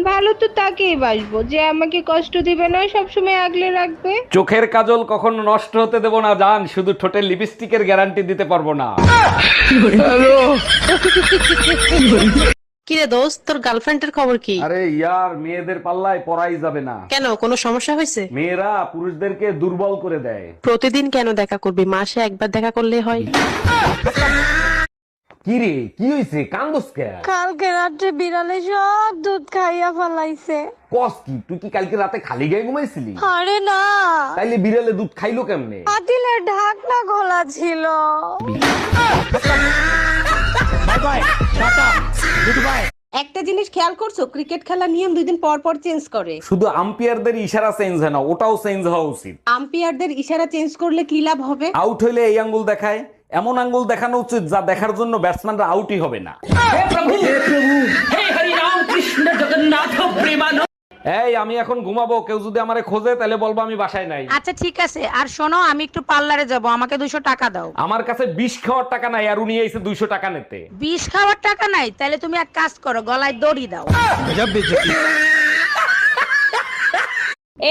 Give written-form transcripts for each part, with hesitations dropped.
ভালো তো তাকেই বাসবো যে আমাকে কষ্ট দিবে না, সবসময় আগলে রাখবে। চোখের কাজল কখনো নষ্ট হতে দেব না জান, শুধু ঠোঁটের লিপস্টিকের গ্যারান্টি দিতে পারবো না। কিরে দোস্ত, তোর গার্লফ্রেন্ডের খবর কি? আরে ইয়ার, মেয়েদের পাল্লায় পড়াই যাবে না। কেন, কোনো সমস্যা হয়েছে? মেয়েরা পুরুষদেরকে দুর্বল করে দেয়। প্রতিদিন কেন দেখা করবি? মাসে একবার দেখা করলে হয়। কি রে, কি হইছে, কান্দোস কে? কালকে রাত্রে বিড়ালে সব দুধ খাইয়া ফেলাইছে। কস কি, তুই কি কালকে রাতে খালি গায়ে ঘুমাইছিলি? আরে না, তাইলে বিড়ালে দুধ খাইলো কেমনে? পাতিলের ঢাকনা খোলা ছিল। একটা জিনিস খেয়াল করছো, ক্রিকেট খেলার নিয়ম 2 দিন পর পর চেঞ্জ করে। শুধু আম্পায়ারদের ইশারা চেঞ্জ হয় না, ওটাও চেঞ্জ হওয়া উচিত। আম্পায়ারদের ইশারা চেঞ্জ করলে কি লাভ হবে? আউট হইলে এই আঙ্গুল দেখায়, এমন আঙ্গুল দেখানো উচিত যা দেখার জন্য ব্যাটসম্যানরা আউটই হবে না। এই আমি এখন ঘুমাবো, কেউ যদি আমারে খোঁজে তাহলে বলবো আমি বাসায় নাই। আচ্ছা ঠিক আছে, আর শোনো, আমি একটু পার্লারে যাব, আমাকে 200 টাকা দাও। আমার কাছে বিষ খাওয়ার টাকা নাই, আর উনি এসে 200 টাকা নিতে। বিষ খাওয়ার টাকা নাই? তাহলে তুমি এক কাজ করো, গলায় দড়ি দাও।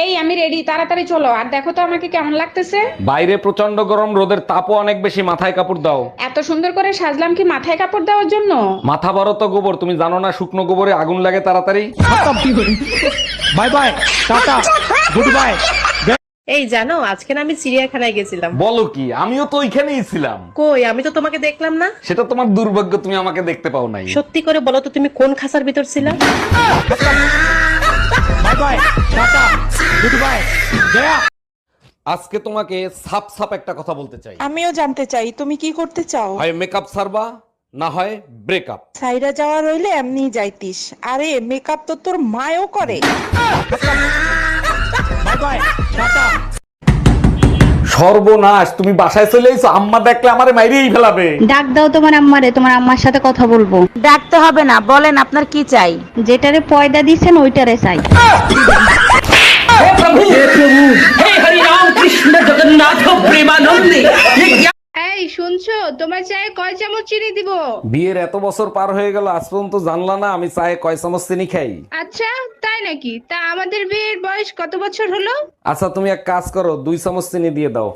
এই আমি রেডি, তাড়াতাড়ি চলো। আর দেখো তো আমাকে কেমন লাগতেছে। বাইরে প্রচন্ড গরম, রোদের তাপও অনেক বেশি, মাথায় কাপড় দাও। এত সুন্দর করে সাজলাম কি মাথায় কাপড় দেওয়ার জন্য? মাথা বড় তো গোবর, তুমি জানো না শুকনো গোবরে আগুন লাগে তাড়াতাড়ি। Bye bye, tata, good bye. এই জানো, আজকে না আমি চিড়িয়াখানায় গেছিলাম। বলো কি, আমিও তো ওইখানেই ছিলাম। কই, আমি তো তোমাকে দেখলাম না। সেটা তোমার দুর্ভাগ্য, তুমি আমাকে দেখতে পাও নাই। সত্যি করে বলো তো, তুমি কোন খাঁচার ভিতর ছিলা? Bye bye, tata, good bye, Gaya. আজকে তোমাকে সাপ সাপ একটা কথা বলতে চাই। আমিও জানতে চাই তুমি কি করতে চাও। হয় মেকআপ সারবা, না হয় ব্রেকআপ। সাইরা যাওয়া রইলে এমনি যাইতিস। আরে মেকআপ তো তোর মায়ও করে। Bye bye, tata. সর্বনাশ, তুমি বাসায় চলে এসো, আম্মা দেখলে আমারে মাইরেই ফেলাবে। ডাক দাও তোমার আম্মারে, তোমার আম্মার সাথে কথা বলবো। ডাকতে হবে না, বলেন আপনার কি চাই। যেটারে পয়দা দিচ্ছেন ওইটারে চাই। এই শুনছো, তোমার চায়ে কয় চামচ চিনি দিব? বিয়ের এত বছর পার হয়ে গেল, আজ পর্যন্ত জানলা না আমি চায়ে কয় চামচ চিনি খাই। আচ্ছা তাই নাকি? তা আমাদের বিয়ের বয়স কত বছর হলো? আচ্ছা তুমি এক কাজ করো, 2 চামচ চিনি দিয়ে দাও।